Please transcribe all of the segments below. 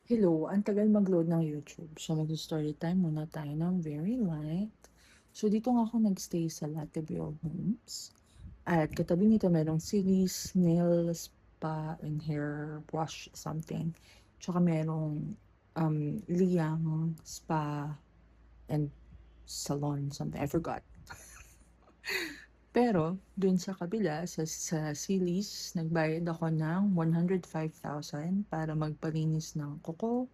Hello, ang tagal mag-load ng YouTube. So, mag-story time muna tayo ng very light. So, dito nga ako nagstay sa Latibio Homes. At katabi nito merong Silly's Nail Spa and Hair Wash something. Tsaka merong Liang Spa and Salon something. I forgot. Pero, dun sa kabila, sa Silly's, nagbayad ako ng 105,000 para magpalinis ng kuko,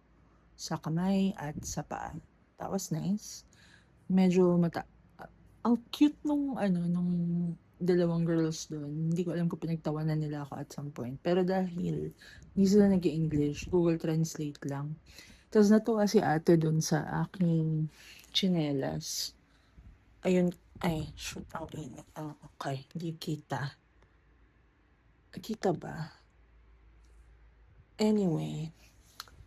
sa kamay at sa paa. That was nice. Medyo ang cute nung dalawang girls doon. Hindi ko alam kung pinagtawanan nila ako at some point. Pero dahil hindi sila nag-English, Google Translate lang. Tapos natuwa si ate doon sa aking chinelas. Ayun, ay, shoot, ang init. Okay, hindi kita. Kita ba? Anyway,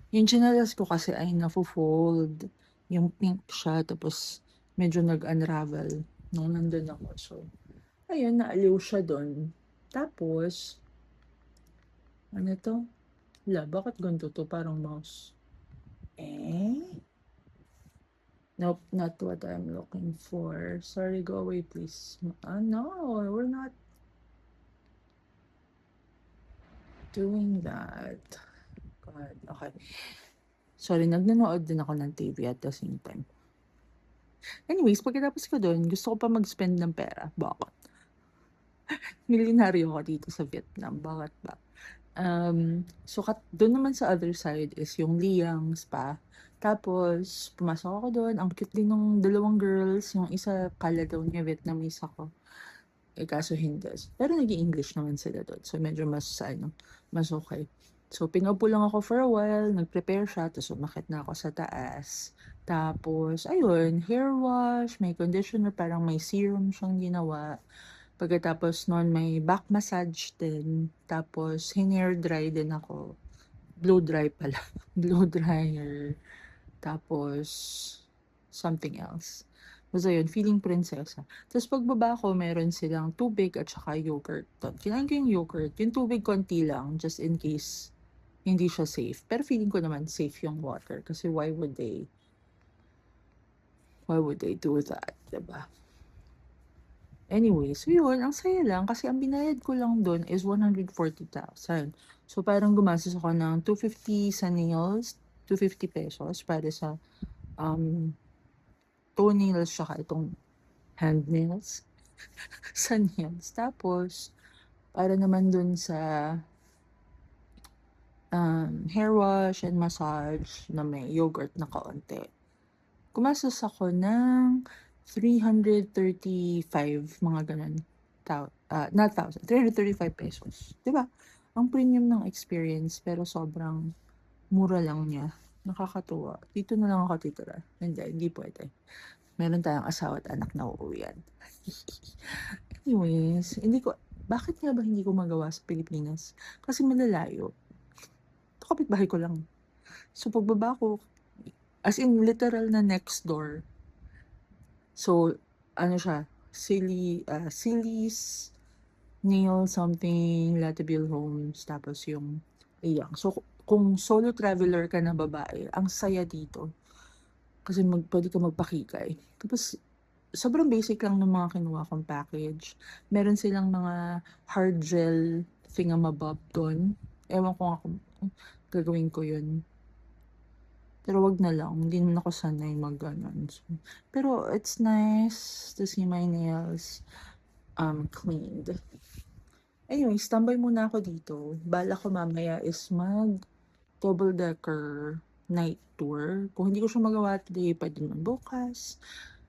yung chinelas ko kasi ay nafo-fold. Yung pink siya, tapos medyo nag-unravel nung nandun ako. So, ayun, naaliw siya doon. Tapos, ano to? Bakit ganito to? Parang mouse. Eh? Nope, not what I'm looking for. Sorry, go away, please. No, we're not doing that. God, okay. Sorry, nanonood din ako ng TV at the same time. Anyways, pagkatapos ko doon, gusto ko pa mag-spend ng pera. Bakit? Milyonaryo ako dito sa Vietnam. Bakit ba? So, doon naman sa other side is yung Liang Spa. Tapos, pumasok ako doon. Ang cute din ng dalawang girls. Yung isa, kala daw niya Vietnamese ako. Eh, kaso hindi. Pero nag-i-English naman sila doon. So, medyo mas okay. So, pinaupo lang ako for a while. Nag-prepare siya. Tapos, umakit na ako sa taas. Tapos, ayun, hair wash, may conditioner, parang may serum siyang ginawa. Pagkatapos nun, may back massage din. Tapos, hair dry din ako. Blow dry pala. Blow dryer. Tapos, something else. Basta yun, feeling prinsesa. Tapos pagbaba ko, meron silang tubig at saka yogurt. Kinain ko yung yogurt. Yung tubig konti lang, just in case hindi siya safe. Pero feeling ko naman safe yung water. Kasi why would they do that, diba? Anyway, so yun, ang saya lang kasi ang binayad ko lang dun is 140,000. So parang gumastos ako ng 250 sa nails, 250 pesos para sa um, toenails tsaka itong hand nails sa nails. Tapos, para naman dun sa hair wash and massage na may yogurt na kaunti. Gumastos ako ng 335, mga ganun. Not thousand, 335 pesos. Diba? Ang premium ng experience, pero sobrang mura lang niya. Nakakatuwa. Dito na lang ako titira. Hindi pwede. Meron tayong asawa at anak na uuwian. Anyways, bakit nga ba hindi ko magawa sa Pilipinas? Kasi malalayo. Ito kapitbahay ko lang. So pagbaba ko, as in literal na next door. So, ano siya, Silly's Nail something, Latibel Homes, tapos yung Iyang. So, kung solo traveler ka na babae, ang saya dito. Kasi pwede ka magpakikay. Tapos, sobrang basic lang ng mga kinuha kong package. Meron silang mga hard gel thingamabob doon. Ewan ko nga kung gagawin ko yun. Pero wag na lang, hindi naman ako sanay mag-ganon. So, pero it's nice to see my nails cleaned. Anyway, tambay muna ako dito. Bala ko mamaya is mag double decker night tour. Kung hindi ko siya magawa today, pwede naman bukas.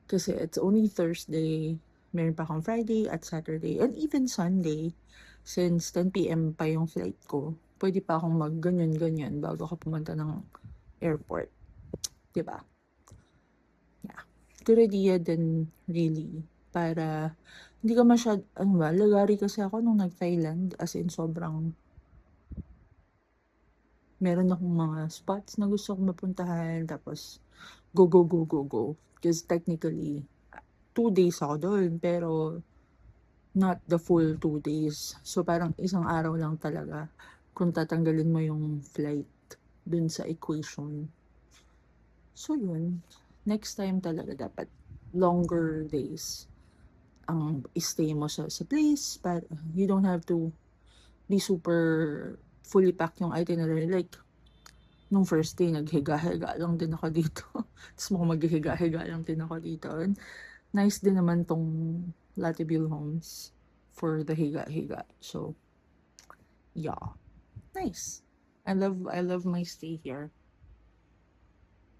Kasi it's only Thursday. Meron pa akong Friday at Saturday. And even Sunday. Since 10 p.m. pa yung flight ko. Pwede pa akong mag-ganyan-ganyan bago ako pumunta ng airport. Diba? Yeah. Good idea din, really. Para hindi ka lagari kasi ako nung nag-Thailand. As in, sobrang meron akong mga spots na gusto kong mapuntahan. Tapos, go, go, go, go, go. Because technically, 2 days ako doon. Pero, not the full 2 days. So, parang isang araw lang talaga kung tatanggalin mo yung flight. dun sa equation. So yun, next time talaga dapat longer days ang stay mo sa place, but you don't have to be super fully packed yung itinerary. Like, nung first day, naghiga-higa lang din ako dito. Tapos mukhang maghihiga-higa lang din ako dito. And nice din naman tong Latibule Homes for the higa-higa. So, yeah. Nice. I love my stay here.